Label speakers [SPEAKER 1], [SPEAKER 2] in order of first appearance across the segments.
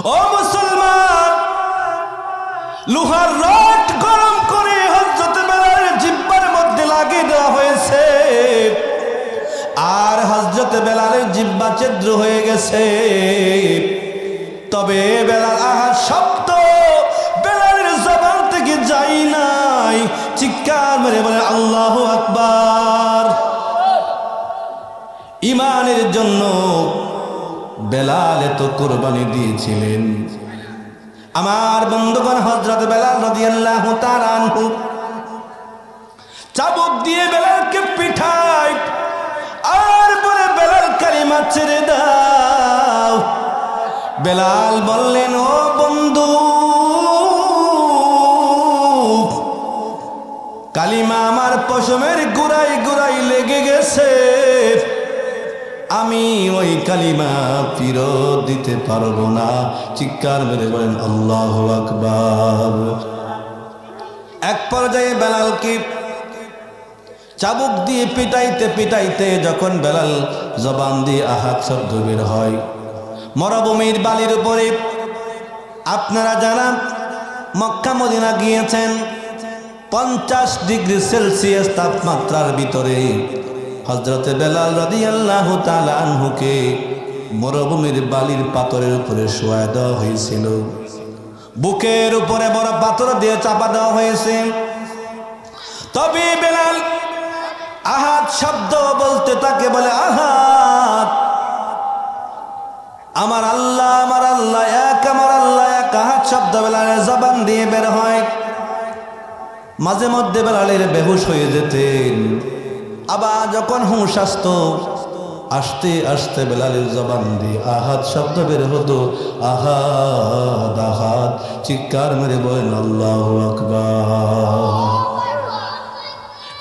[SPEAKER 1] ও মুসলমান, লোহার রড গরম করে হযরত বেলালের জিহ্বার মধ্যে লাগিয়ে দেওয়া হয়েছে, আর হযরত বেলালের জিহ্বা ছিদ্র হয়ে গেছে। তবে বেলাল আহাদ শব্দ বেলালের জবান থেকে যায় নাই। চিৎকার মেরে বলে আল্লাহু আকবার। ঈমানের জন্য বেলাল এত কুরবানি দিয়েছিলেন। আমার বন্ধুগণ, হযরত বেলাল রাদিয়াল্লাহু তাআলা আনহু চাবুক দিয়ে বেলালকে পিঠায় আর বলে, বেলাল কালিমা ছেড়ে দাও। বেলাল বললেন, ও বন্ধু, কালিমা আমার পশমের গুড়াই গুড়াই লেগে গেছে, আমি ওই কালিমা ফেরত দিতে পারবো না। চিৎকার মেরে বলেন আল্লাহু আকবার। এক পর্যায়ে বেলালকে চাবুক দিয়ে পিটাইতে পিটাইতে যখন বেলাল জবান দিয়ে আহাদ শব্দ বের হয়, মরুভূমির বালির উপরে, আপনারা যারা মক্কা মদিনা গিয়েছেন, 50 ডিগ্রি সেলসিয়াস তাপমাত্রার ভিতরে হযরতে বেলাল রাদিয়াল্লাহু তাআলা আনহুকে মরুভূমির বালির পাথরের উপরে শোয়া দেওয়া হয়েছিল। বুকের উপরে বড় পাথর দিয়ে চাপা দেওয়া হয়েছে। তবে বেলাল আহাদ শব্দ বলতে তাকে বলে, আহাদ, আমার আল্লাহ, আমার আল্লাহ এক, আমার আল্লাহ এক। আহাদ শব্দ বেলালের জবান দিয়ে বের হয়। মাঝে মধ্যে বেলালের বেহুশ হয়ে যেতেন, আবার যখন হুঁশ আসতো, আস্তে আস্তে বেলালের জবান দিয়ে আহাদ শব্দ বের হতো। আহাদ আহাদ। চিৎকার মেরে বলেন আল্লাহু আকবার।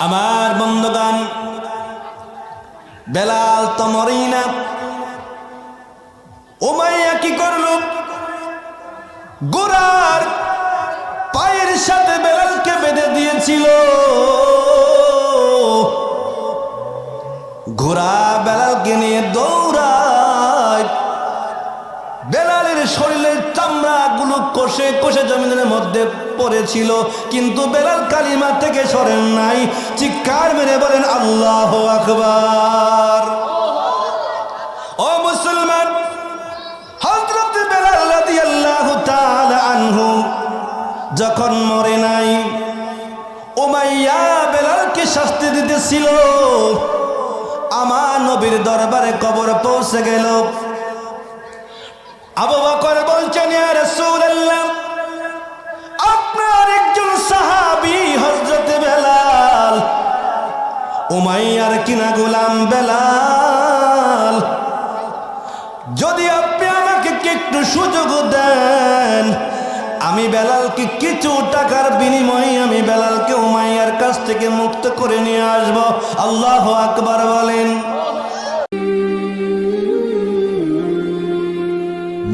[SPEAKER 1] আমার বন্ধুগণ, বেলাল তো মরেই না। উমাইয়া কি করল? ঘোড়ার পায়ের সাথে বেলালকে বেঁধে দিয়েছিল। ঘোড়া বেলালকে নিয়ে দৌড়ায়। বেলালের শরীরের চামড়া গুলো কষে কষে জমিনের মধ্যে পড়েছিল, কিন্তু বেলাল কালিমা থেকে সরেন নাই। চিৎকার মেরে বলেন আল্লাহু আকবার। ও মুসলমান, হযরত বেলাল রাদিয়াল্লাহু তাআলা আনহু যখন মরে নাই, উমাইয়া বেলালকে শাস্তি দিতেছিল। আমার নবীর দরবারে কবর পৌঁছে গেল। আবু বকর বলছেন, ইয়া রাসূলুল্লাহ, আপনার একজন সাহাবী হযরত বেলাল, উমাইয়ার কিনা গোলাম বেলাল, যদি আপনি আমাকে একটু সুযোগ দেন, আমি বেলালকে কিছু টাকার বিনিময়ে আমি বেলালকে উমাইয়ার কাছ থেকে মুক্ত করে নিয়ে আসব। আল্লাহু আকবার বলেন।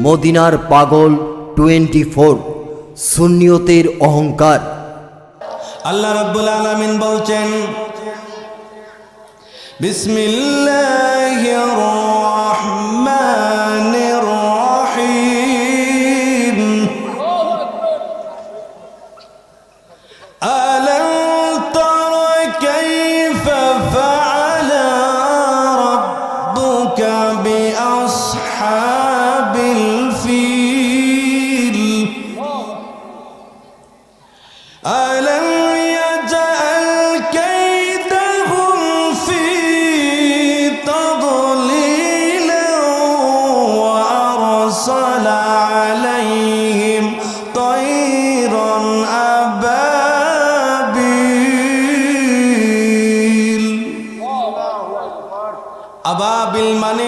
[SPEAKER 2] মদিনার পাগল 24, সুন্নিয়তের অহংকার।
[SPEAKER 1] আল্লাহ রাব্বুল আলামিন বলছেন, বিসমিল্লাহির রহমানির রহিম। আলাম তারা কাইফা ফাআলা রাব্বুকা বিআসহাবিল ফিল। আলাম ইয়াজআল কাইদাহুম ফি তাদলিল ওয়া আরসালা আলাইহিম তায়রান আবাবিল। আবাবিল মানে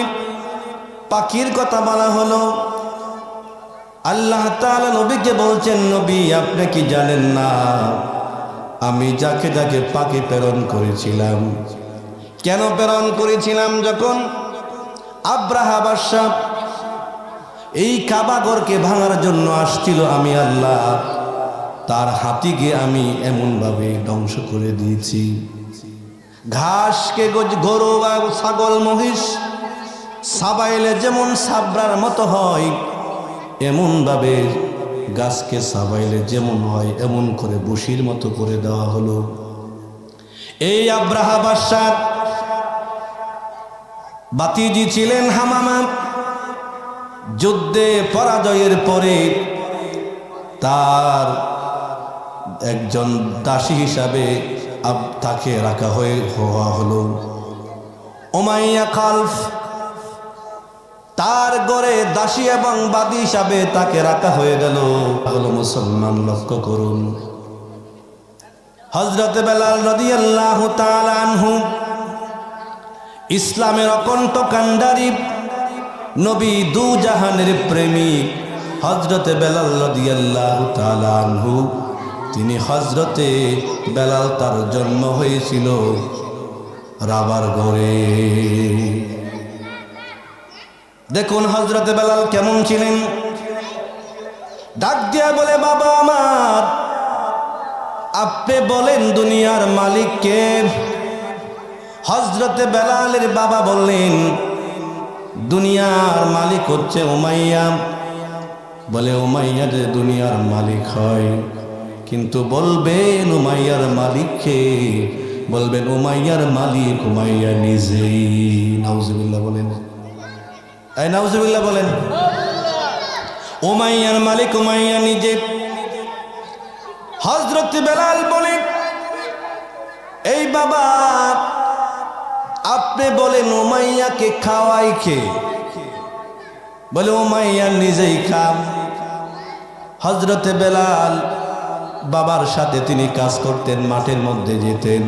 [SPEAKER 1] পাখির কথা বলা হলো। আল্লাহ তাআলা নবীকে বলছেন, নবী, আপনি কি জানেন না আমি যাকে যাকে পাখি প্রেরণ করেছিলাম? কেন প্রেরণ করেছিলাম? যখন আব্রাহা বাদশা এই কাবাঘরকে ভাঙার জন্য আসছিল, আমি আল্লাহ তার হাতিকে আমি এমনভাবে ধ্বংস করে দিয়েছি। ঘাসকে গরু বা ছাগল মহিষ সাবাইলে যেমন সাবরার মতো হয়, এমনভাবে গাছকে সাবাইলে যেমন হয় এমন করে বসির মতো করে দেওয়া হলো। এই আব্রাহা বাদশাহ বাতিজি ছিলেন হামামা। যুদ্ধে পরাজয়ের পরে তার একজন দাসী হিসাবে তাকে রাখা হওয়া হলো। উমাইয়া খালফ তার ঘরে দাসী এবং বাদী হিসাবে তাকে রাখা হয়ে গেল। হলো মুসলমান, লক্ষ্য করুন, হযরত বেলাল রাদিয়াল্লাহু তাআলা আনহু ইসলামের অকণ্ঠ কান্ডারি, নবী দু জাহানের প্রেমিক হযরত বেলাল রাদিয়াল্লাহু তাআলা আনহু, তিনি হযরতে বেলাল, তার জন্ম হয়েছিল রাবার ঘরে। দেখুন হযরত বেলাল কেমন ছিলেন। ডাক দিয়া বলে, বাবা আমার, আপনি বলেন দুনিয়ার মালিক কে? হযরত বেলালের বাবা বললেন, দুনিয়ার মালিক হচ্ছে উমাইয়া। বলে, উমাইয়া যে দুনিয়ার মালিক হয়, কিন্তু বলবেন উমাইয়ার মালিক কে? বলবেন উমাইয়ার মালিক উমাইয়া নিজেই। নাউজুবিল্লাহ বলেন, এই নাউজুবিল্লাহ বলেন। উমাইয়ার মালিক উমাইয়া নিজে। হযরত বেলাল বলে, এই বাবা, আপনি বলেন উমাইয়াকে খাওয়াই কে? বলে, উমাইয়া নিজেই খাম। হযরত বেলাল বাবার সাথে তিনি কাজ করতেন, মাঠের মধ্যে যেতেন।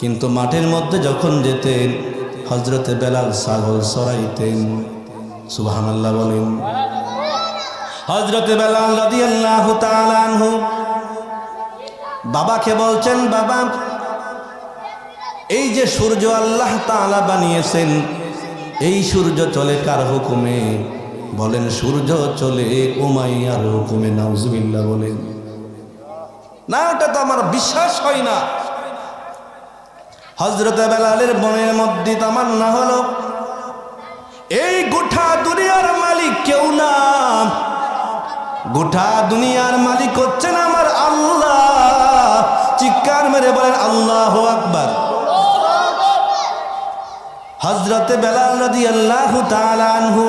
[SPEAKER 1] কিন্তু মাঠের মধ্যে যখন যেতেন হযরত বেলাল ছাগল চড়াইতেন। সুবহানাল্লাহ বলেন। হযরত বেলাল রাদিয়াল্লাহু তাআলা আনহু বাবাকে বলছেন, বাবা, এই যে সূর্য আল্লাহ তাআলা বানিয়েছেন, এই সূর্য চলে কার হুকুমে? বলেন, সূর্য চলে উমাইয়ার হুকুমে। নাউজুবিল্লাহ বলেন। না, ওটা তো আমার বিশ্বাস হয় না। হযরত বেলালের মনের মধ্যে তামান্না হলো, এই গোটা দুনিয়ার মালিক কেউ না, গোটা দুনিয়ার মালিক হচ্ছেন আমার আল্লাহ। চিৎকার মেরে বলেন আল্লাহু আকবার। হযরত বেলাল রাদিয়াল্লাহু তাআলা আনহু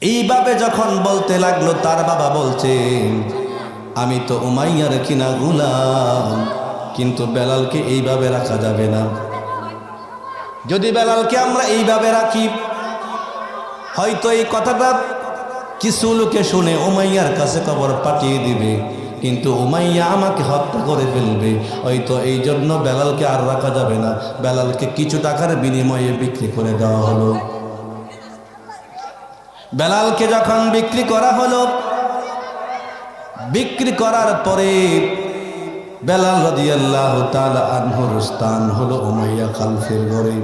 [SPEAKER 1] এইভাবে যখন বলতে লাগলো, তার বাবা বলছেন, আমি তো উমাইয়ার কিনা গোলাম, কিন্তু বেলালকে এইভাবে রাখা যাবে না। যদি বেলালকে আমরা এইভাবে রাখি, হয়তো এই কথাটা কিছু লোকে শুনে উমাইয়ার কাছে খবর পাঠিয়ে দিবে, কিন্তু উমাইয়া আমাকে হত্যা করে ফেলবে। হয়তো এই জন্য বেলালকে আর রাখা যাবে না। বেলালকে কিছু টাকার বিনিময়ে বিক্রি করে দেওয়া হলো। বেলালকে যখন বিক্রি করা হলো, বিক্রি করার পরে বেলাল রাদিয়াল্লাহু তাআলা আনহুর স্থান হলো উমাইয়া খালফের ঘরে।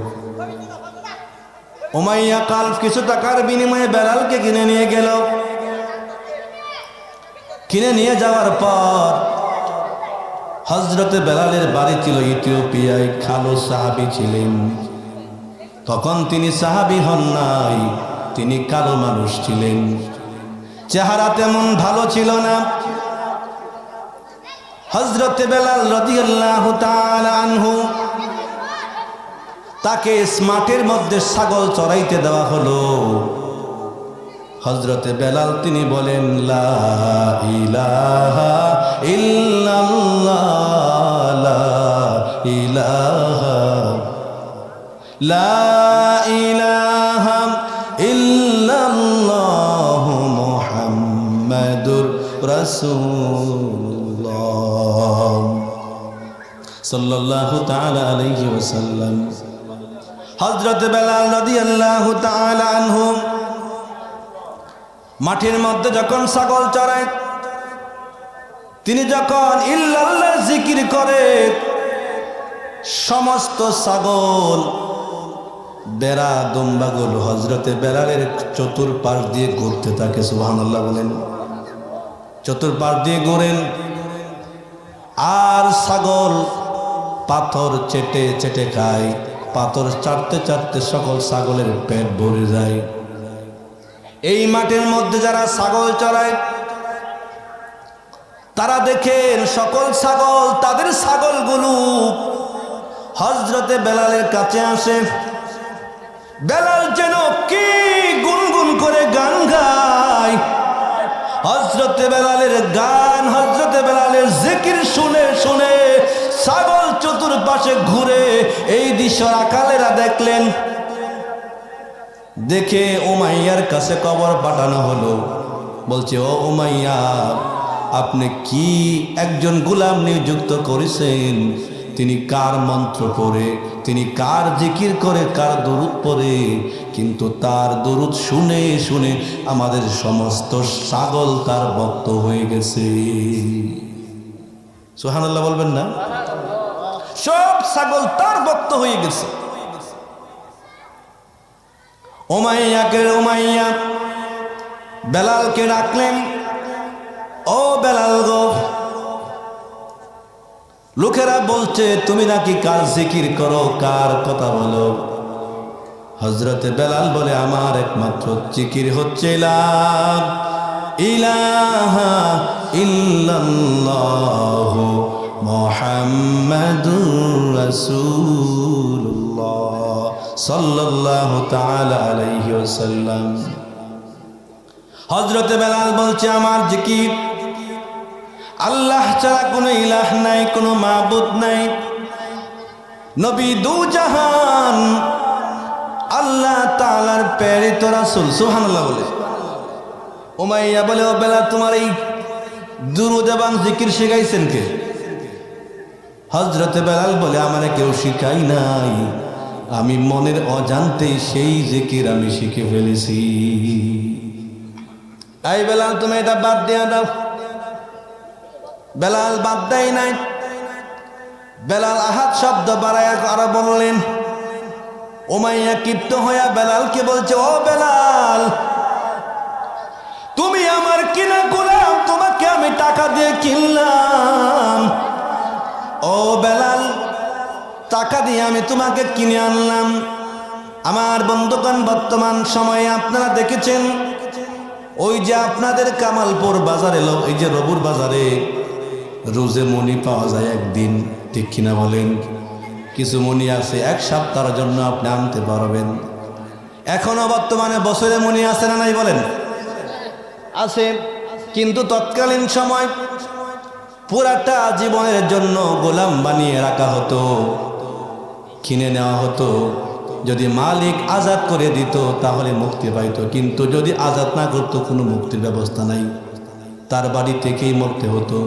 [SPEAKER 1] উমাইয়া খালফ কিছু টাকার বিনিময়ে বেলালকে কিনে নিয়ে গেল। কিনে নিয়ে যাওয়ার পর হযরত বেলালের বাড়ি ছিল ইথিওপিয়ায়। খালো সাহাবী ছিলেন। তখন তিনি সাহাবী হন নাই, তিনি কালো মানুষ ছিলেন। চেহারা তেমন ভালো ছিল না। হযরত বেলাল রাদিয়াল্লাহু তাআলা আনহু তাকে মাঠের মধ্যে ছাগল চড়াইতে দেওয়া হলো। হযরত বেলাল তিনি বলেন, লা ইলাহা ইল্লাল্লাহ, লা ইলাহা, লা ইলাহা ইল্লাল্লাহ মুহাম্মাদুর রাসূলুল্লাহ সাল্লাল্লাহু তাআলা আলাইহি ওয়াসাল্লাম। হযরত বেলাল রাদিয়াল্লাহু তাআলা আনহু মাঠের মধ্যে যখন ছাগল চড়ায়, তিনি যখন ইল্লাল্লাহ জিকির করে, সমস্ত ছাগল বেড়া দুম্বাগুলো হযরতে বেলালের চতুর্পাশ দিয়ে ঘুরতে থাকে। সুবহানাল্লাহ বলেন। চতুর্পাশ দিয়ে ঘোরেন, আর ছাগল পাথর চেটে চেটে খায়। পাথর চাটতে চাটতে সকল ছাগলের পেট ভরে যায়। এই মাঠের মধ্যে যারা ছাগল চড়ায় তারা দেখেন সকল ছাগল তাদের ছাগলগুলো হযরতে বেলালের কাছে আসে। বেলাল যেন কি গুনগুন করে গান গায়। হযরতে বেলালের গান, হযরতে বেলালের জিকির শুনে শুনে ছাগল চতুর্পাশে ঘুরে। এই দৃশ্য রাখালেরা দেখলেন। দেখে উমাইয়ার কাছে খবর পাঠানো হলো। বলছে, ও উমাইয়া, আপনি কি একজন গোলাম নিযুক্ত করেছেন? তিনি কার মন্ত্র পড়ে, তিনি কার জিকির করে, কার দরুদ পড়ে, কিন্তু তার দরুদ শুনে শুনে আমাদের সমস্ত ছাগল তার ভক্ত হয়ে গেছে। সুবহানাল্লাহ বলবেন না? সব ছাগল তার ভক্ত হয়ে গেছে। উমাইয়া বেলালকে ডাকলেন, ও বেলাল গো, লোকেরা বলছে তুমি নাকি কার জিকির করো, কার কথা বলো। হযরতে বেলাল বলে, আমার একমাত্র জিকির হচ্ছে লা ইলাহা ইল্লাল্লাহু মুহাম্মাদুর রাসূলুল্লাহ সাল্লাল্লাহু তাআলা আলাইহি ওয়াসাল্লাম। হযরতে বেলাল বলছে, আমার জিকির আল্লাহ ছাড়া কোনো ইলাহ নাই, কোনো মাবুদ নাই। নবী দু জাহান আল্লাহ তাআলার প্রেরিত রাসূল। সুবহানাল্লাহ বলে। উমাইয়া বলে, ও বেলাল, তোমার এই দুরূদ এবং জিকির শিখাইছেন কে? হযরতে বেলাল বলে, আমারে কেউ শিখাই নাই, আমি মনের অজান্তেই সেই জিকির আমি শিখে ফেলেছি। এই বেলাল, তুমি এটা বাদ দিয়া দাও। বেলাল বাদ দেয় নাই। বেলাল আহাত শব্দ বাড়ায়া আরো বললেন। উমাইয়া ক্ষিপ্ত হইয়া বেলালকে বলছে, ও বেলাল, তুমি আমার কিনা গোলাম, তোমাকে আমি টাকা দিয়ে কিনলাম। ও বেলাল, টাকা দিয়ে আমি তোমাকে কিনে আনলাম। আমার বন্ধুগণ, বর্তমান সময়ে আপনারা দেখেছেন, ওই যে আপনাদের কামালপুর বাজারে, এই যে রবুর বাজারে রোজে মণি পাওয়া যায় একদিন, ঠিক কিনা বলেন? কিছু মণি আছে এক সপ্তাহের জন্য আপনি আনতে পারবেন। এখনো বর্তমানে বছরে মণি আছে না নাই বলেন? আছে, কিন্তু তৎকালীন সময় পুরাটা জীবনের জন্য গোলাম বানিয়ে রাখা হতো, কিনে নেওয়া হতো। যদি মালিক আজাদ করে দিত তাহলে মুক্তি পাইত, কিন্তু যদি আজাদ না করত কোনো মুক্তির ব্যবস্থা নাই, তার বাড়ি থেকেই মরতে হতো।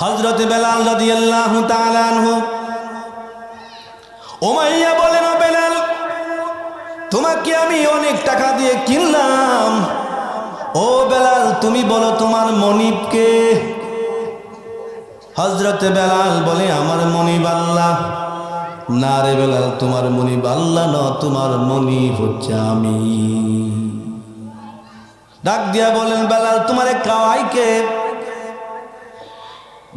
[SPEAKER 1] হযরতে বেলাল রাদিয়াল্লাহু তাআলা আনহু, উমাইয়া বলেন, ও বেলাল, তোমাকে আমি অনেক টাকা দিয়ে কিনলাম। ও বেলাল, তুমি বলো তোমার মনিবকে? হযরতে বেলাল বলে, আমার মনিব আল্লাহ। না রে বেলাল, তোমার মনিব আল্লাহ না, তোমার মনিব হচ্ছে আমি। ডাক দিয়া বলেন, বেলাল, তোমারে খাওয়াই কে?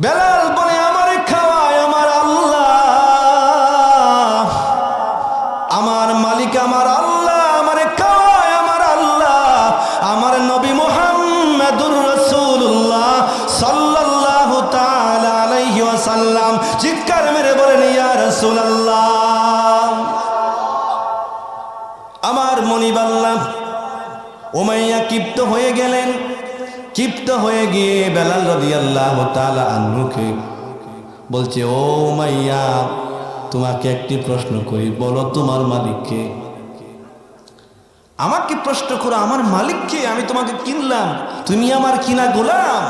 [SPEAKER 1] বেলাল বলে, আমারে খাওয়ায় আমার আল্লাহ, আমার মালিক আমার আল্লাহ, আমারে খাওয়ায় আমার আল্লাহ, আমার নবী মুহাম্মাদুর রাসূলুল্লাহ সাল্লাল্লাহু তাআলা আলাইহি ওয়াসাল্লাম। চিৎকার মেরে বলেন, ইয়া রাসূলুল্লাহ, আমার মনিব আল্লাহ। উমাইয়া ক্ষিপ্ত হয়ে গেলেন। ক্ষিপ্ত হয়ে গিয়ে বেলাল রাদিয়াল্লাহু তাআলা আনহুকে বলছে, ও উমাইয়া, তোমাকে একটি প্রশ্ন করি, বলো তোমার মালিককে? আমাকে প্রশ্ন করো, আমার মালিককে? আমি তোমাকে কিনলাম, তুমি আমার কিনা গোলাম।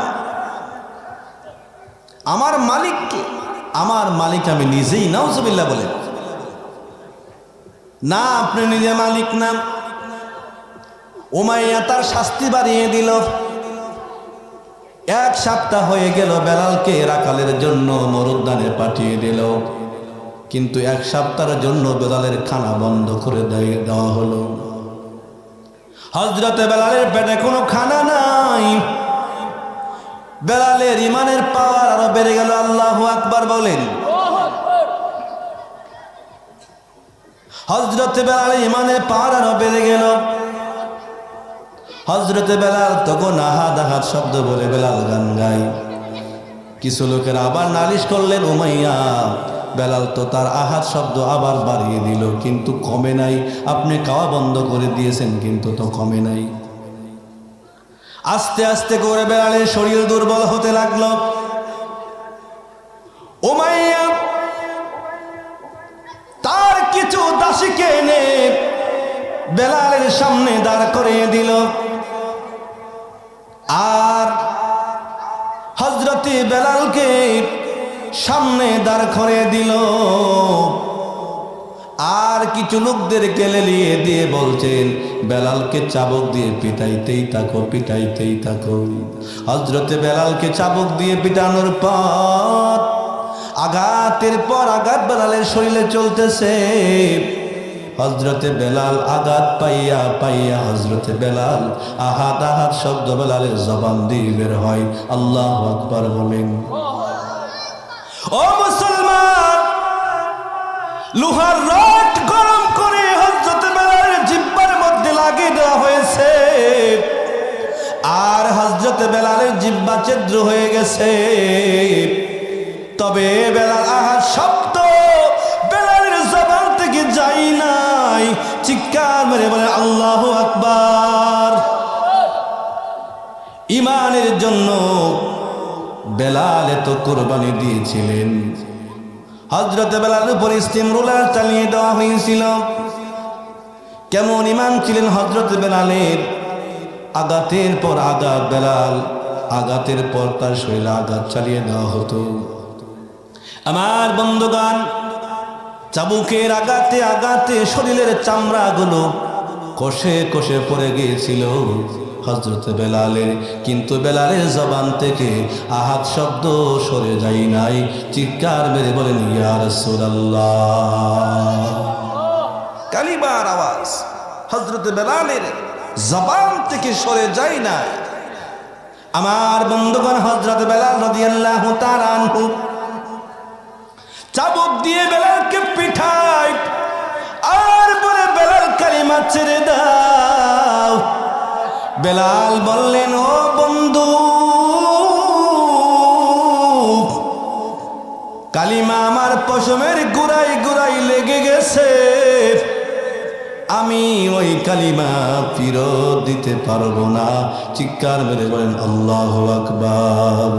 [SPEAKER 1] আমার মালিককে? আমার মালিক আমি নিজেই। নাউজুবিল্লাহ বলে, না, আপনি নিজে মালিক না। উমাইয়া তার শাস্তি বাড়িয়ে দিল। এক সপ্তাহ হয়ে গেল, বেলালকে রাখালের জন্য মরুদ্যানে পাঠিয়ে দিল, কিন্তু এক সপ্তাহের জন্য বেলালের খানা বন্ধ করে দেওয়া হলো। হযরতে বেলালের পেটে কোনো খানা নাই। বেলালের ইমানের পাওয়ার আরো বেড়ে গেল। আল্লাহু আকবার বলেন। হযরতে বেলালের ইমানের পাওয়ার আরো বেড়ে গেল। হযরতে বেলাল তখন আহাদ আহাদ শব্দ বলে বেলাল গান গায়। কিছু লোকের আবার নালিশ করলেন, উমাইয়া বেলাল তো তার আহাদ শব্দ আবার বাড়িয়ে দিল, কিন্তু কমে নাই। আপনি খাওয়া বন্ধ করে দিয়েছেন, কিন্তু তো কমে নাই। আস্তে আস্তে করে বেলালের শরীর দুর্বল হতে লাগলো। উমাইয়া তার কিছু দাসীকে এনে বেলালের সামনে দাঁড় করিয়ে দিল, আর হযরতে বেলালকে সামনে দাঁড় করিয়ে দিল। আর কিছু লোকদেরকে লেলিয়ে দিয়ে বলছেন, বেলালকে চাবুক দিয়ে পিটাইতেই থাকো, পিটাইতেই থাকো। হযরতে বেলালকে চাবুক দিয়ে পিটানোর পর আঘাতের পর আঘাত বেলালের শরীরে চলতেছে। হযরতে বেলাল আঘাত পাইয়া পাইয়া হযরতে বেলাল আহাদ আহাদ শব্দ বেলালের জবান দিয়ে বের হয়। আল্লাহু আকবার বলেন। ও মুসলমান, লোহার রড গরম করে হযরতে বেলালের জিহ্বার মধ্যে লাগিয়ে দেওয়া হয়েছে, আর হযরতে বেলালের জিহ্বা ছিদ্র হয়ে গেছে। তবে বেলাল আহাদ শব্দ বেলালের জবান থেকে যাই নাই। চিৎকার মেরে বলে আল্লাহু আকবার। ঈমানের জন্য বেলাল এত কুরবানি দিয়েছিলেন। হযরতে বেলালের উপর ইস্তিমরুলার চালিয়ে দেওয়া হয়েছিল। কেমন ঈমান ছিলেন হযরতে বেলালের! আঘাতের পর আঘাত, বেলাল আঘাতের পর তার শরীরে আঘাত চালিয়ে দেওয়া হতো। আমার বন্ধুগণ, চাবুকের আঘাতে আঘাতে শরীরের চামড়াগুলো কষে কষে পড়ে গিয়েছিল হযরতে বেলালের, কিন্তু বেলালের জবান থেকে আহাদ শব্দ সরে যায় নাই। চিৎকার মেরে বলেন ইয়া রাসূলুল্লাহ। কালিমার আওয়াজ হযরতে বেলালের জবান থেকে সরে যায় না। আমার বন্ধুগণ, হযরতে বেলাল রাদিয়াল্লাহু তাআলা আনহু চাবুক দিয়ে বেলালকে পিঠায় আর বলে, বেলাল কালিমা ছেড়ে দাও। বেলাল বললেন, ও বন্ধু, কালিমা আমার পশমের গুড়াই গুড়াই লেগে গেছে, আমি ওই কালিমা ফিরত দিতে পারবো না। চিৎকার মেরে বলেন আল্লাহু আকবার।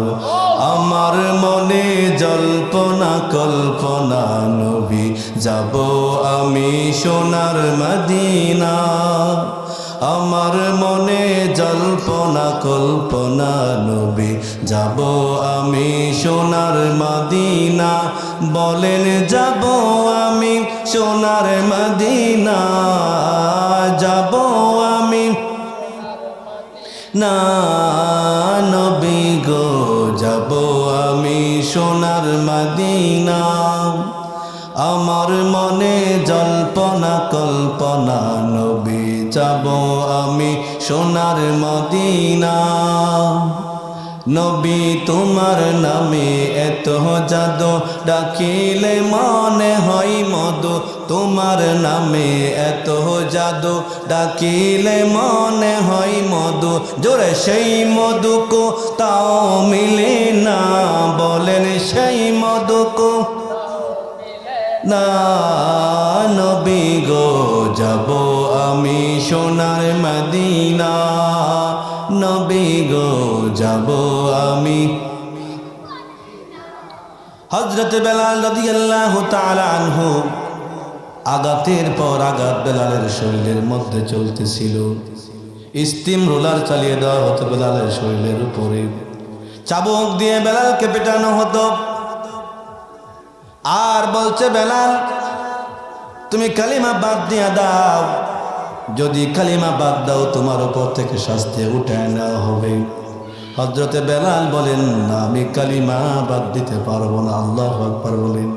[SPEAKER 1] আমার মনে জল্পনা কল্পনা, নবী যাব আমি সোনার মদিনা। আমার মনে জল্পনা কল্পনা, নবী যাব আমি সোনার মদিনা। বলেন যাব আমি সোনার মদিনা, যাব আমি না নবী গো, যাব আমি সোনার মদিনা। আমার মনে জল্পনা কল্পনা, নবী যাব আমি সোনার মদিনা। নবী তোমার নামে এত জাদু, ডাকিলে মনে হয় মধু। তোমার নামে এত জাদু, ডাকিলে মনে হয় মধু। জোরে সেই মধু কো তাও মিলে না, বলেন সেই মধু কো না। নবী গো যাব আমি সোনার মদিনা, নবী গো যাব আমি। হযরত বেলাল রাদিয়াল্লাহু তাআলা আনহু আঘাতের পর আঘাত বেলালের শরীরের মধ্যে চলতেছিল। স্টিম রোলার চালিয়ে দেওয়া হতো বেলালের শরীরের উপরে, চাবুক দিয়ে বেলালকে পেটানো হতো। আর বলছে, বেলাল তুমি কালিমা বাদ দিয়া দাও, যদি কালিমা বাদ দাও তোমার উপর থেকে শাস্তি উঠায় নেওয়া হবে। হযরতে বেলাল বলেন, না আমি কালিমা বাদ দিতে পারবো না। আল্লাহু আকবার বলেন।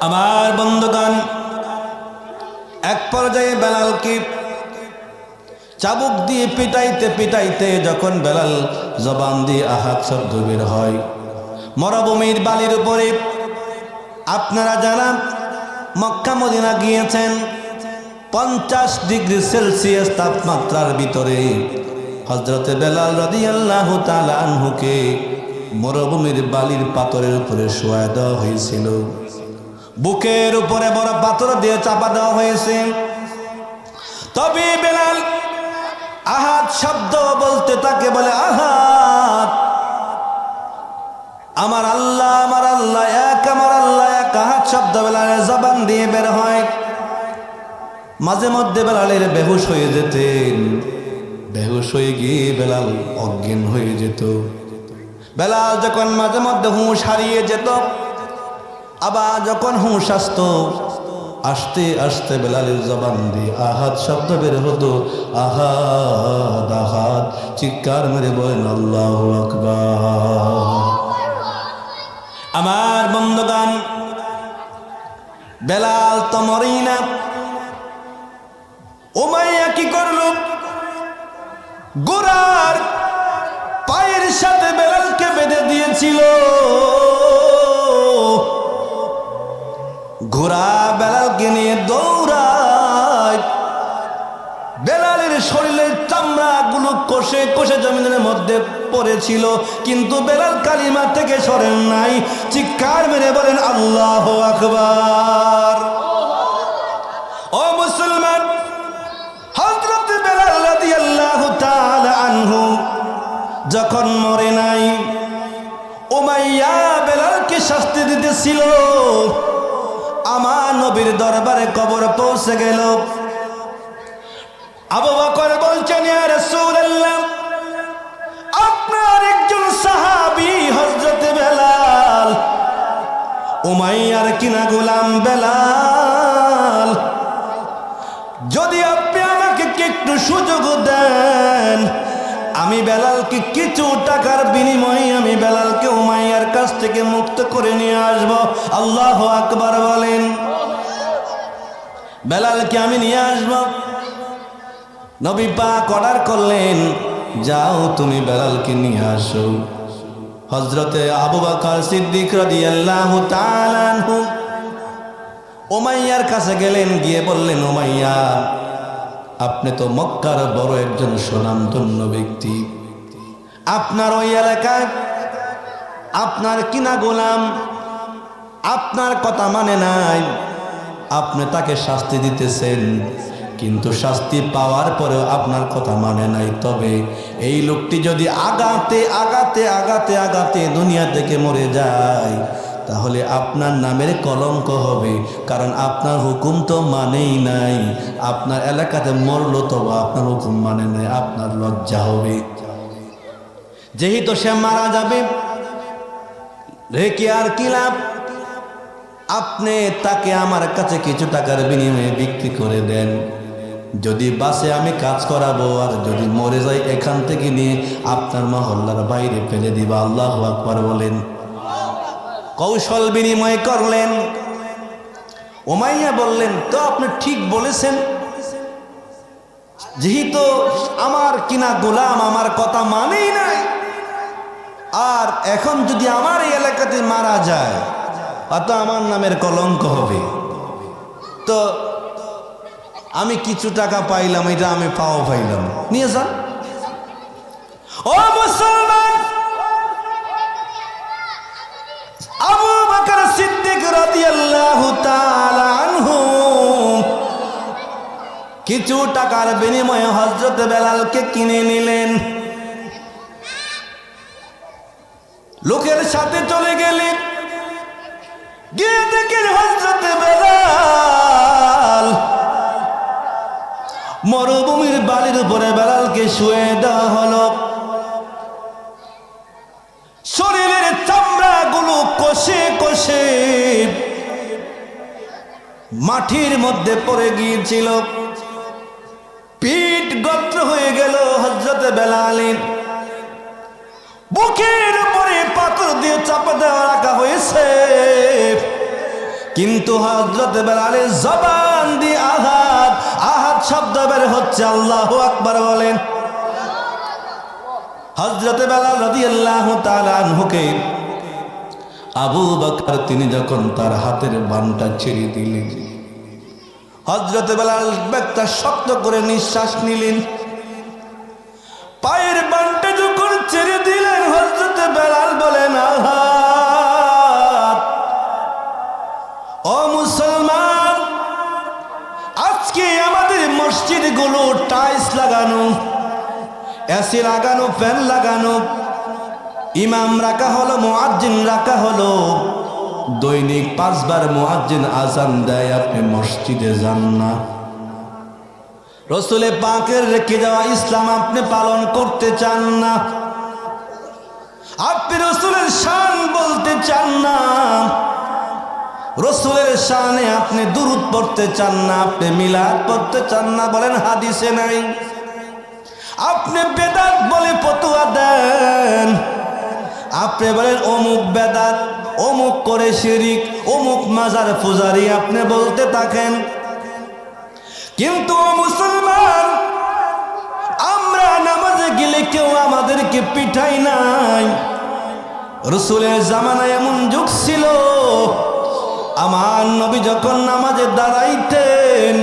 [SPEAKER 1] আমার বন্ধুগণ, এক পর্যায়ে বেলালকে চাবুক দিয়ে পিটাইতে পিটাইতে যখন বেলাল জবান দিয়ে আহাদ শব্দ বের হয়, মরুভূমির বালির উপরে, আপনারা যারা মক্কা মদিনা গিয়েছেন, 50 ডিগ্রি সেলসিয়াস তাপমাত্রার ভিতরে হযরতে বেলাল রাদিয়াল্লাহু তাআলা আনহুকে মরুভূমির বালির পাথরের উপরে শোয়া দেওয়া হয়েছিল। বুকের উপরে বড় পাথর দিয়ে চাপা দেওয়া হয়েছে। তবে বেলাল আহাদ শব্দ বলতে তাকে বলে, আহাদ, আমার আল্লাহ, আমার আল্লাহ এক, আমার আল্লাহ এক। আহাদ শব্দ বেলালের জবান দিয়ে বের হয়। মাঝে মধ্যে বেলালের বেহুশ হয়ে যেতেন। বেহুশ হয়ে গিয়ে বেলাল অজ্ঞান হয়ে যেত। বেলাল যখন মাঝে মধ্যে হুঁশ হারিয়ে যেত, আবার যখন হুঁশ আসতো, আস্তে আস্তে বেলালের জবান দিয়ে আহাদ শব্দ বের হতো। আহাদ, আহাদ, চিৎকার মেরে বলেন আল্লাহু আকবার। আমার বন্ধুগণ, বেলাল তো মরেই না। উমাইয়া কি করল? ঘোড়ার পায়ের সাথে বেলালকে বেঁধে দিয়েছিল। ঘোড়া বেলালকে নিয়ে দৌড়ায়। বেলালের শরীরের চামড়াগুলো কষে কষে জমিনের মধ্যে পড়েছিল, কিন্তু বেলাল কালিমা থেকে সরেন নাই। চিৎকার মেরে বলেন আল্লাহু আকবার। ও মুসলমান, হযরত বেলাল রাদিয়াল্লাহু তাআলা আনহু যখন মরে নাই, উমাইয়া বেলালকে শাস্তি দিতেছিল। আমার নবীর দরবারে খবর পৌঁছে গেল। আবু বকর বলছেন, ইয়া রাসূলুল্লাহ, আপনার একজন সাহাবী হযরত বেলাল, উমাইয়ার কিনা গোলাম বেলাল, যদি আপনি আমাকে একটু সুযোগ দেন, আমি বেলালকে কিছু টাকার বিনিময়ে আমি বেলালকে উমাইয়ার কাছ থেকে মুক্ত করে নিয়ে আসব। আল্লাহু আকবার বলেন। বেলালকে আমি নিয়ে আসব। নবী পাক অর্ডার করলেন, যাও তুমি বেলালকে নিয়ে আসো। হযরতে আবু বকর সিদ্দিক রাদিয়াল্লাহু তাআলা আনহু উমাইয়ার কাছে গেলেন। গিয়ে বললেন, উমাইয়া, আপনি তো মক্কার বড় একজন সুনামধন্য ব্যক্তি। আপনার ওই এলাকায় আপনার কিনা গোলাম আপনার কথা মানে নাই। আপনি তাকে শাস্তি দিতেছেন, কিন্তু শাস্তি পাওয়ার পরেও আপনার কথা মানে নাই। তবে এই লোকটি যদি আগাতে আগাতে আগাতে আগাতে দুনিয়া থেকে মরে যায়, তাহলে আপনার নামের কলঙ্ক হবে, কারণ আপনার হুকুম তো মানেই নাই। আপনার এলাকাতে মরলো তবে আপনার হুকুম মানে নাই, আপনার লজ্জা হবে। যেহেতু সে মারা যাবে, রেখে আর কি লাভ? আপনি তাকে আমার কাছে কিছু টাকার বিনিময়ে বিক্রি করে দেন। যদি বাসে আমি কাজ করাবো, আর যদি মরে যাই এখান থেকে নিয়ে আপনার মহল্লার বাইরে ফেলে দিবা। আল্লাহু আকবার বলেন। কৌশল বিনিময় করলেন। উমাইয়া বললেন, তো আপনি ঠিক বলেছেন, যেহেতু আমার কিনা গোলাম আমার কথা মানেই নাই, আর এখন যদি আমার এই এলাকাতে মারা যায়, অত আমার নামের কলঙ্ক হবে। তো আমি কিছু টাকা পাইলাম, এটা আমি পাও পাইলাম, নিয়ে যান। ও মুসলমান, আবু বকর সিদ্দিক রাদিয়াল্লাহু তাআলা আনহু কিছু টাকার বিনিময়ে হযরত বেলালকে কিনে নিলেন। লোকের সাথে চলে গেলেন। গিয়ে দেখেন হযরত বেলাল মরুভূমির বালির উপরে বেলালকে শুয়ে দেওয়া হলো। শরীরের চামড়াগুলো কষে কষে মাটির মধ্যে পড়ে গিয়েছিল। পিঠ গত্র হয়ে গেল হযরত বেলালের। বুকের উপরে পাথর দিয়ে চাপা দেওয়া রাখা হয়েছে, কিন্তু হযরত বেলালের জবান দিয়ে আহাদ আহাদ শব্দ বের হচ্ছে। আল্লাহু আকবার বলেন। হযরত বেলাল রাদিয়াল্লাহু তাআলা আনহুকে আবু বকর তিনি যখন তার হাতের বানটা ছেড়ে দিলেন, হযরত বেলাল একটা শক্ত করে নিঃশ্বাস নিলেন। পায়ের বানটা যখন ছেড়ে দিলেন, হযরত বেলাল বলেন, আহা ও মুসলমান, আজকে আমাদের মসজিদগুলো টাইলস লাগানো, এসি লাগানো, ফ্যান লাগানো, ইমাম রাখা হলো, মুয়াজ্জিন রাখা হলো, দৈনিক 5 বার মুয়াজ্জিন আযান দেয়, আপনি মসজিদে যান না। রসুলে পাকের রেখে যাওয়া ইসলাম আপনি পালন করতে চান না, আপনি রসুলের শান বলতে চান না, রসুলের শানে আপনি দুরূদ পড়তে চান না, আপনি মিলাদ পড়তে চান না, বলেন হাদিসে নাই। আপনি বেদাত বলে ফতোয়া দেন, আপনি বলেন অমুক বেদাত, অমুক করে শিরিক, অমুক মাজার পূজারি আপনি বলতে থাকেন। কিন্তু মুসলমান, আমরা নামাজে গেলে কেউ আমাদেরকে পিঠাই নাই। রসুলের জামানায় এমন যুগ ছিল, আমার নবী যখন নামাজে দাঁড়াইতেন,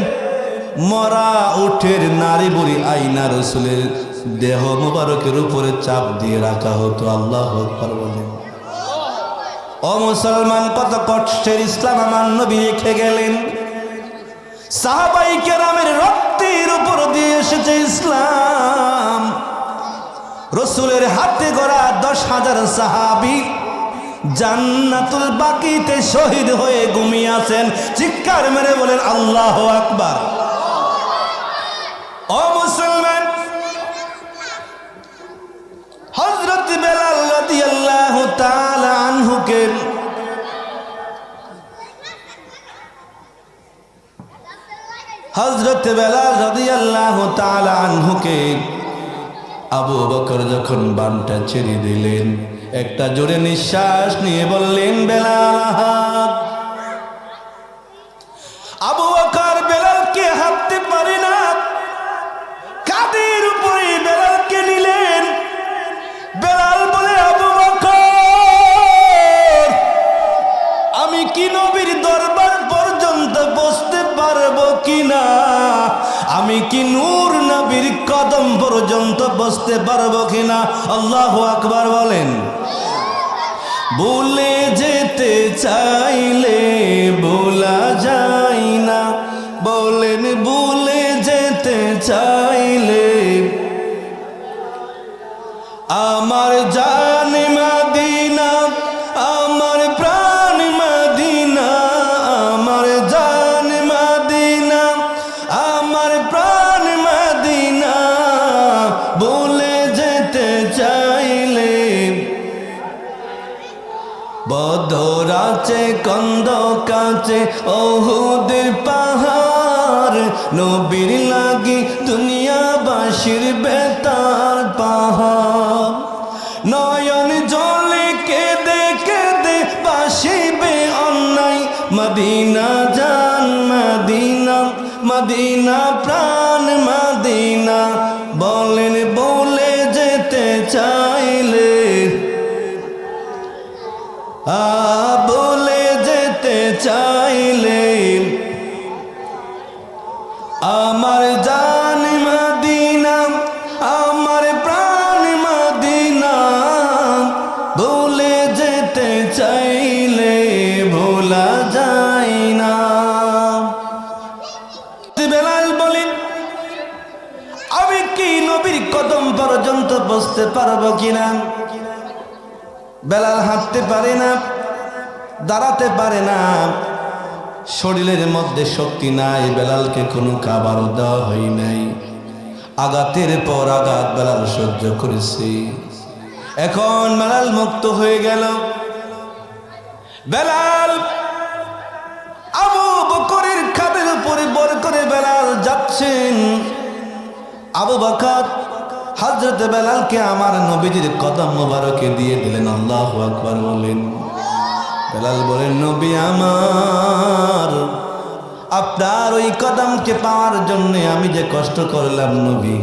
[SPEAKER 1] মরা উঠের নারী বুড়ি আইনা রসুলের দেহ মুবারকের উপরে চাপ দিয়ে রাখা হতো। আল্লাহু আকবার বলেন। ও মুসলমান, কত কষ্টের ইসলাম আমার নবী রেখে গেলেন। সাহাবাই কেরামের রক্তের উপর দিয়ে এসেছে ইসলাম। রসুলের হাতে গড়া 10,000 সাহাবী জান্নাতুল বাকিতে শহীদ হয়ে ঘুমিয়ে আছেন। চিৎকার মেরে বলেন আল্লাহু আকবার। ও মুসলমান, হযরত বেলাল রাদিয়াল্লাহু তাআলা আনহুকে হযরত বেলাল রাদিয়াল্লাহু তাআলা আনহুকে আবু বকর যখন বানটা ছেড়ে দিলেন, একটা জোরে নিঃশ্বাস নিয়ে বললেন, বেলাল। আবু বকর বেলালকে হাঁটতে পারে না, কাঁধের উপরে বেলালকে নিলেন। বেলাল বলে, আবু বকর, আমি কি নবীর দরবার পর্যন্ত বসতে পারবো কিনা? আমি কি নূর নবীর কদম পর্যন্ত বসতে পারবো কিনা? আল্লাহু আকবার বলেন। ভুলে যেতে চাইলে ভোলা যায় না, বলেন ভুলে যেতে চাইলে আমার জান মদিনা, আমার প্রাণ মদিনা, আমার জান মদিনা, আমার প্রাণ মদিনা, ভুলে যেতে চাইলে বদর আছে কন্দকাছে ওহুদের পাহাড়, নবীর লাগি দুনিয়াবাসীর বেতার পাহাড়, নয়ন জলে কেঁদে কেঁদে বাসিবে অন্যায়, মদিনা জান মদিনা, মদিনা প্রাণ মদিনা, বলেন বলে যেতে চাইলে বলে যেতে চাইলে আমার জান মদিনা, আমার প্রাণ মদিনা, ভুলে যেতে চাইলে ভোলা যায় না। বেলাল বলেন, আমি কি নবীর কদম পর্যন্ত বসতে পারবো কিনা? বেলাল হাঁটতে পারে না, দাঁড়াতে পারে না, শরীরের মধ্যে শক্তি নাই, বেলালকে কোনো খাবারও দেওয়া হয় নাই। আঘাতের পর আঘাত বেলাল সহ্য করেছে। এখন বেলাল মুক্ত হয়ে গেল। বেলাল আবু বকরের খাদের উপরে বর করে বেলাল যাচ্ছেন। আবু বকর হযরত বেলালকে আমার নবীজির কদম মোবারকে দিয়ে দিলেন। আল্লাহু আকবার বলেন। বেলাল বলেন, নবী আমার, আপনার ওই কদমকে পাওয়ার জন্য আমি যে কষ্ট করলাম নবী,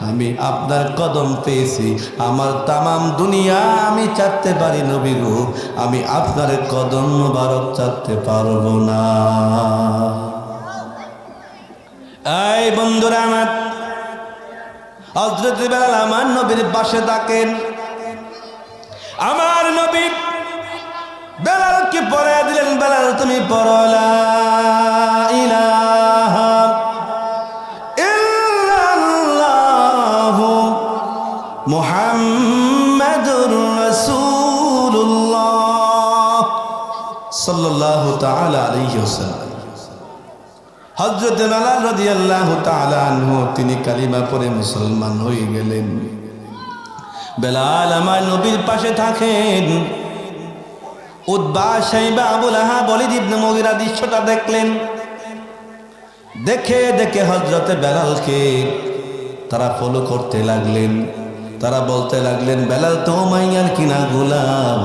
[SPEAKER 1] আমি আপনার কদম পেয়েছি, আমার তামাম দুনিয়া আমি চাটতে পারি নবী গো, আমি আপনার কদম মোবারক চাটতে পারবো না। এই বন্ধুরা আমার, হযরত বেলাল আমার নবীর পাশে থাকেন। আমার নবী বেলালকে পড়ে দিলেন, বেলাল তুমি পড়ো লা ইলাহা ইল্লাল্লাহু মুহাম্মাদুর রাসূলুল্লাহ সাল্লাল্লাহু তাআলা আলাইহি ওয়াসাল্লাম। হযরত বেলাল রাদিয়াল্লাহু তাআলা আনহু তিনি কালিমা পড়ে মুসলমান হয়ে গেলেন। বেলাল আমার নবীর পাশে থাকেন। উতবা, শাইবা, আবু লাহাব, ওয়ালিদ ইবনে মুগীরা দৃশ্যটা দেখলেন। দেখে দেখে হযরত বেলালকে তারা ফলো করতে লাগলেন। তারা বলতে লাগলেন, বেলাল তো উমাইয়ার কিনা গোলাম,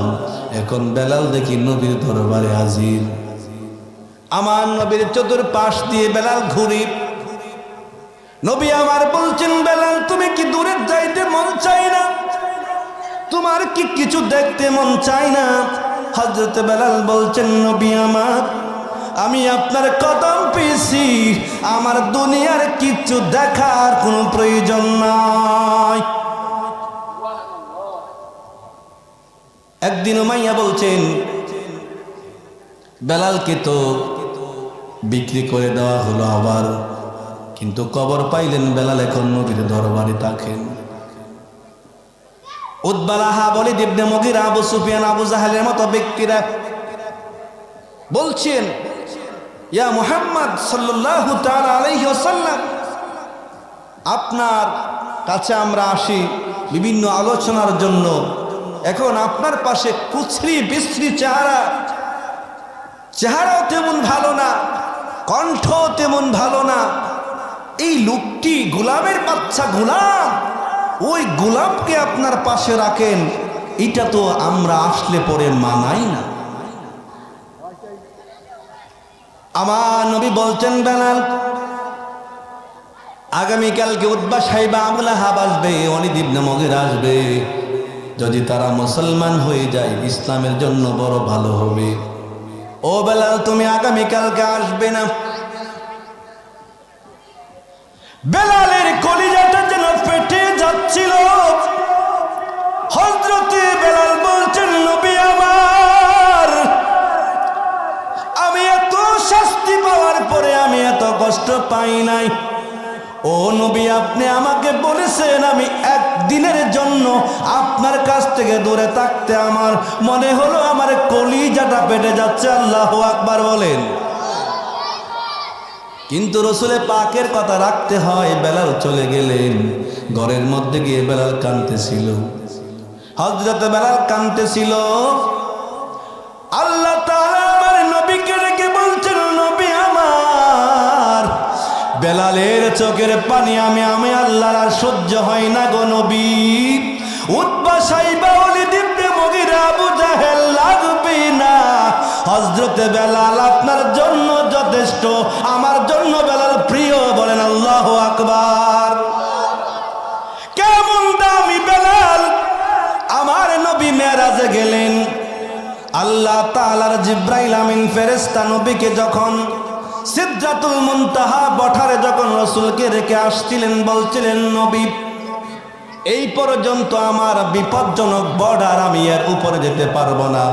[SPEAKER 1] এখন বেলাল দেখি নবীর দরবারে হাজির। আমার নবীর চতুর্পাশ দিয়ে বেলাল ঘুরি। নবী আমার বলছেন, বেলাল তুমি কি দূরে যাইতে মন চাই না? তোমার কি কিছু দেখতে মন চাই না? হযরত বেলাল বলছেন, নবী আমার, আমি আপনার কদম পেয়েছি, আমার দুনিয়ার কিছু দেখার কোনো প্রয়োজন নাই। একদিন উমাইয়া বলছেন, বেলালকে তো বিক্রি করে দেওয়া হলো আবার, কিন্তু কবর পাইলেন বেলাল এখন নবীর দরবারে থাকেন। উতবা, লাহাব, ওয়ালিদ ইবনে মুগীরা, আবু সুফিয়ান, আবু জাহেলের মতো ব্যক্তিরা বলছেন, ইয়া মুহাম্মদ সাল্লাল্লাহু তাআলা আলাইহি ওয়াসাল্লাম, আপনার কাছে আমরা আসি বিভিন্ন আলোচনার জন্য। এখন আপনার পাশে কুচরি বিশ্রী চেহারাও তেমন ভালো না, কণ্ঠ তেমন ভালো না। এই লোকটি গোলামের বাচ্চা, গোলাম, ওই গোলামকে আপনার পাশে রাখেন, এটা তো আমরা আসলে পরে মানাই না। আমার নবী বলছেন, বেলাল আগামীকালকে উতবা, শাইবা, আবু লাহাব আসবে, ওয়ালিদ ইবনে মুগীরা আসবে। যদি তারা মুসলমান হয়ে যায় ইসলামের জন্য বড় ভালো হবে। ও বেলাল তুমি আগামীকালকে আসবে না। বেলালের কলিজাটা যেন ফেটে যাচ্ছিল। হযরতে বেলাল বলছেন, নবী আমার, আমি এত শাস্তি পাওয়ার পরে আমি এত কষ্ট পাই নাই। ও নবী, আপনি আমাকে বলেছেন আমি একদিনের জন্য আপনার কাছ থেকে দূরে থাকতে, আমার মনে হলো আমার কলিজাটা পেটে যাচ্ছে। আল্লাহু আকবার বলেন। কিন্তু রসুলে পাকের কথা রাখতে হয়। বেলাল চলে গেলেন, ঘরের মধ্যে গিয়ে বেলাল কাঁদতেছিল। হযরত বেলাল কাঁদতেছিল। আল্লাহ তাআলা আমার নবীকে রেখে বলছেন, নবী আমার, বেলালের চোখের পানি আমি আল্লাহর আর সহ্য হয় না গো নবী। উতবা, শাইবা, ওয়ালিদ ইবনে মুগীরা, আবু জাহেল লাগবে না। হযরত বেলাল আপনার জন্য যথেষ্ট, আমার জন্য বেলাল প্রিয়। বলেন আল্লাহু আকবার। কেমন দামি বেলাল! আমার নবী মেরাজে গেলেন। আল্লাহ তাআলার জিবরাইল আমিন ফেরেশতা নবীকে যখন সিদরাতুল মুনতাহা বঠারে যখন রাসূলকে রেখে আসছিলেন, বলছিলেন, নবী এই পর্যন্ত আমার বিপজ্জনক বর্ডার, আমি এর উপরে যেতে পারবো না,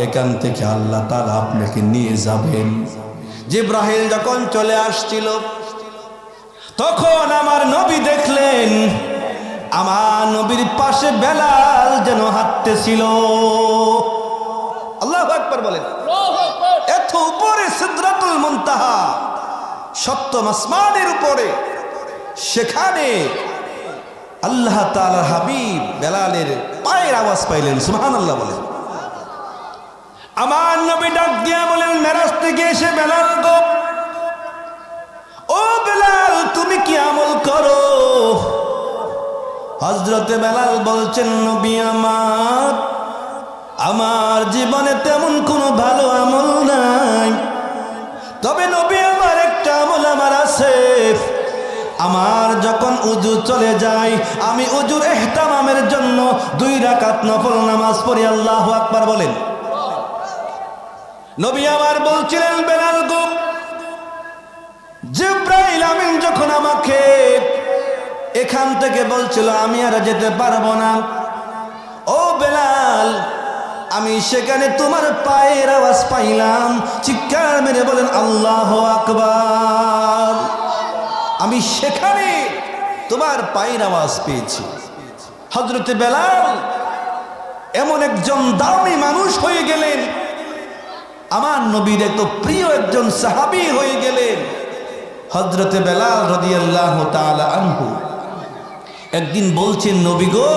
[SPEAKER 1] এখান থেকে আল্লাহ তাআলা আপনাকে নিয়ে যাবেন। জিবরাইল যখন চলে আসছিল, তখন আমার নবী দেখলেন আমার নবীর পাশে বেলাল যেন হাঁটতেছিল। আল্লাহু আকবার বলেন। এত উপরে সিদরাতুল মুনতাহা, সপ্তম আসমানের উপরে, সেখানে আল্লাহ তাআলার হাবিব বেলালের পায়ের আওয়াজ পাইলেন। সুবহানাল্লাহ বলেন। আমার নবী ডাক দিয়া বলেন, মেরাজ থেকে এসে বেলাল গো, ও বেলাল তুমি কি আমল করো? হযরতে বেলাল বলছেন, নবী আমার জীবনে তেমন কোনো ভালো আমল নাই, তবে নবী আমার একটা আমল আমার আছে। আমার যখন উজু চলে যায়, আমি উজুর ইহতিমামের জন্য 2 রাকাত নফল নামাজ পড়ি। আল্লাহু আকবার বলেন। নবী আমার বলছিলেন, বেলাল গো জিবরাইল আমিন যখন আমাকে এখান থেকে বলছিল আমি আর যেতে পারবো না, ও বেলাল, আমি সেখানে তোমার পায়ের আওয়াজ পাইলাম। চিৎকার মেরে বলেন আল্লাহু আকবার। আমি সেখানে তোমার পায়ের আওয়াজ পেয়েছি। হযরতে বেলাল এমন একজন দামি মানুষ হয়ে গেলেন, আমার নবীর এত প্রিয় একজন সাহাবী হয়ে গেলেন। হযরতে বেলাল রাদিয়াল্লাহু তাআলা আনহু একদিন বলছেন, নবী গো,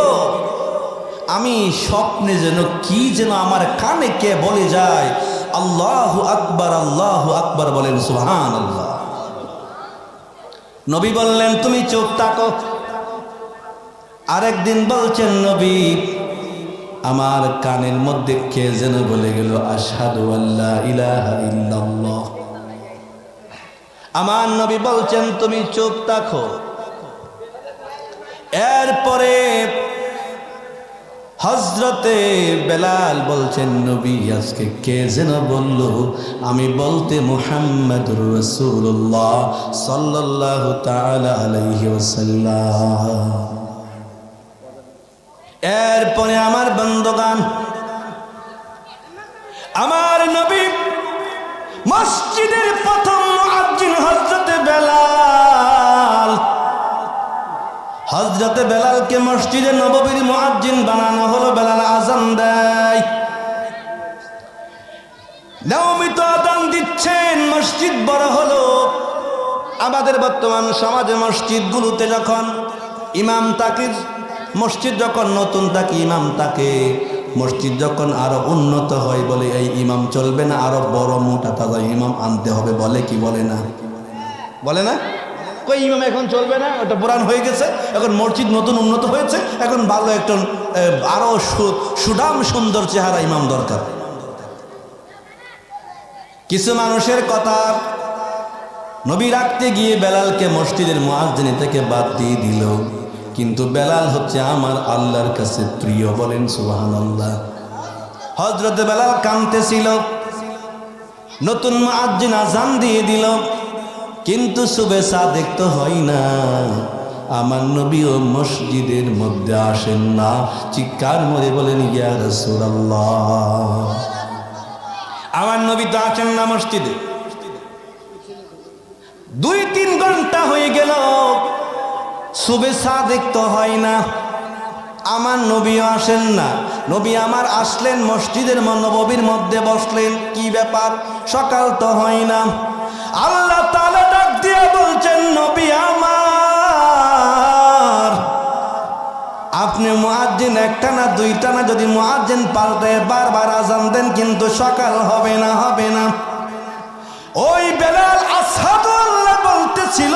[SPEAKER 1] আমি স্বপ্নে যেন কি যেন আমার কানে কে বলে যায়, আল্লাহু আকবার, আল্লাহু আকবার বলেন সুবহানাল্লাহ। নবী বললেন তুমি চুপ থাকো। আরেকদিন বলছেন, নবী আমার কানের মধ্যে কে যেন বলে গেল আশহাদু আল্লা ইলাহা ইল্লাল্লাহ। আমার নবী বলছেন তুমি চুপ থাকো। এরপরে হযরতে বেলাল বলছেন, নবী আজকে কে যেন বলল, আমি বলতে মুহাম্মাদুর রাসূলুল্লাহ সাল্লাল্লাহু তাআলা আলাইহি ওয়াসাল্লাম। এরপরে আমার বন্ধুগণ, আমার নবী মসজিদের প্রথম মুয়াজ্জিন হযরতে বেলাল। হযরতে বেলালকে মসজিদে নববীর মুয়াজ্জিন বানানো হলো। বেলাল আযান দেয়, নিয়মিত আযান দিচ্ছেন, মসজিদ বড় হলো। আমাদের বর্তমান সমাজে মসজিদগুলোতে যখন ইমাম তাকির, মসজিদ যখন নতুন থাকে ইমাম থাকে, মসজিদ যখন আরো উন্নত হয় বলে এই ইমাম চলবে না, আরো বড় মোটা তাজা ইমাম আনতে হবে, বলে কি বলে না? বলে না? কই ইমাম এখন চলবে না, ওটা পুরান হয়ে গেছে, এখন মসজিদ নতুন উন্নত হয়েছে, এখন ভালো একজন আরো সুঠাম সুন্দর চেহারা ইমাম দরকার। কিছু মানুষের কথা নবী রাখতে গিয়ে বেলালকে মসজিদের মুয়াজ্জিন থেকে বাদ দিয়ে দিল, কিন্তু বেলাল হচ্ছে আমার আল্লাহর কাছে প্রিয়, বলেন সুবহানাল্লাহ। হযরতে বেলাল কাঁদতেছিল, নতুন মুয়াজ্জিন আযান দিয়ে দিল, কিন্তু সুবে সাদেক তো হয় না। আমার নবীও মসজিদের মধ্যে আসেন না। চিৎকার মেরে বলেন ইয়া রাসূলুল্লাহ। আমার নবী তো আসেন না মসজিদে। 2-3 ঘন্টা হয়ে গেল, সুবে সাদেক তো হয় না, আমার নবীও আসেন না। নবী আমার আসলেন, মসজিদের নববীর মধ্যে বসলেন, কি ব্যাপার, সকাল তো হয় না। আল্লাহ তাআলা ডাক দিয়ে বলছেন, নবী আমার, আপনি মুয়াজ্জিন একটা না দুইটা না, যদি মুয়াজ্জিন পাল্টায় বারবার আযান দেন কিন্তু সকাল হবে না, হবে না। ওই বেলাল আশহাদু আল্লাহ বলতেছিল,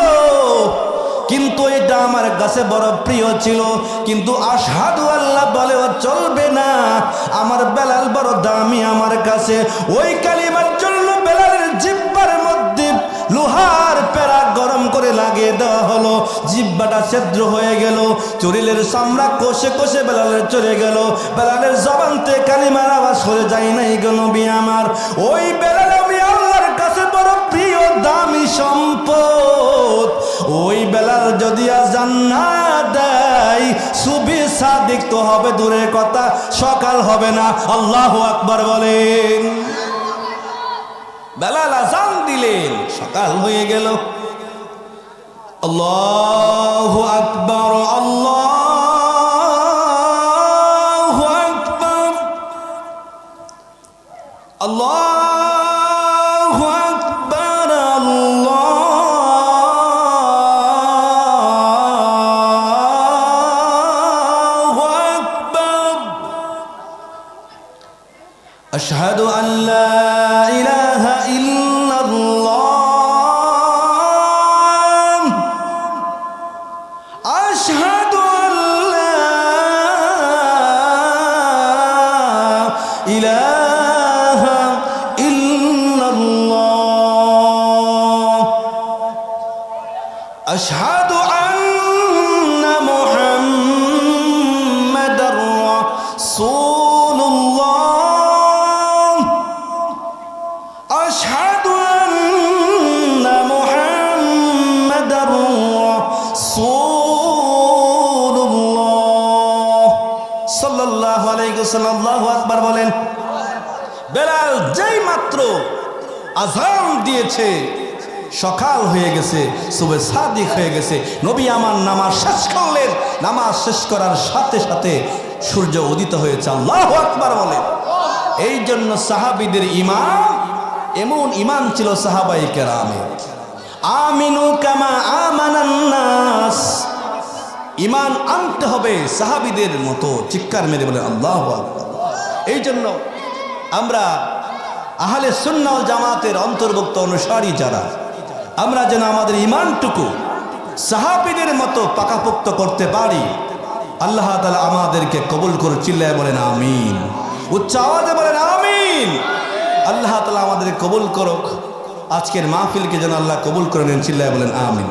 [SPEAKER 1] কিন্তু এটা আমার কাছে বড় প্রিয় ছিল, কিন্তু আশহাদু আল্লাহ বলেও চলবে না, আমার বেলাল বড় দামি আমার কাছে। ওই কালিমার জন্য বেলালের জিহ্বার মধ্যে লোহার পেরা গরম করে লাগিয়ে দেওয়া হলো, জিহ্বাটা ছিদ্র হয়ে গেল, শরীরের চামড়া কষে কষে বেলালের চলে গেল, বেলালের জবান থেকে কালিমার আওয়াজ সরে যায় নাই গো নবী আমার। ওই বেলাল আমি আল্লাহর কাছে বড় প্রিয় দামি সম্পদ। ওই বেলাল যদি আযান না দেয়, সুবহি সাদিক তো হবে দূরের কথা, সকাল হবে না। আল্লাহু আকবার বলেন। বেলাল আযান দিলেন, সকাল হয়ে গেল। আল্লাহু আকবার, আল্লাহু আকবার, আল্লাহু আকবার, আল্লাহু আকবার। আশহাদু আল্লা ইলাহা ইল্লাল্লাহ, আশহাদু আল্লা ইলাহা ইল্লাল্লাহ, আশহাদু আন্না মুহাম্মাদার রাসূলুল্লাহ, আশহাদু আন্না মুহাম্মাদার সাল্লাল্লাহু আকবার বলেন। বেলাল যেই মাত্র আযান দিয়েছে, সকাল হয়ে গেছে, সুবে সাদিক হয়ে গেছে, নবী আমার নামাজ শেষ করলেন। নামাজ শেষ করার সাথে সাথে সূর্য উদিত হয়েছে। আল্লাহু আকবার বলেন। এই জন্য সাহাবীদের ঈমান, এমন ঈমান ছিল সাহাবায়ে কেরামের। আমিনু কামা আমানান নাস, ঈমান আনতে হবে সাহাবীদের মতো। চিৎকার মেরে বলেন আল্লাহু আকবার। এই জন্য আমরা আহলে সুন্নাহ ওয়াল জামাতের অন্তর্ভুক্ত অনুসারী যারা, আমরা যেন আমাদের ঈমানটুকু সাহাবীদের মতো পাকাপোক্ত করতে পারি। আল্লাহ তাআলা আমাদেরকে কবুল করে। চিল্লায় বলেন আমিন, উচ্চ আওয়াজে বলেন আমিন। আল্লাহ তাআলা আমাদের কবুল করুক। আজকের মাহফিলকে যেন আল্লাহ কবুল করে নেন। চিল্লায় বলেন আমিন।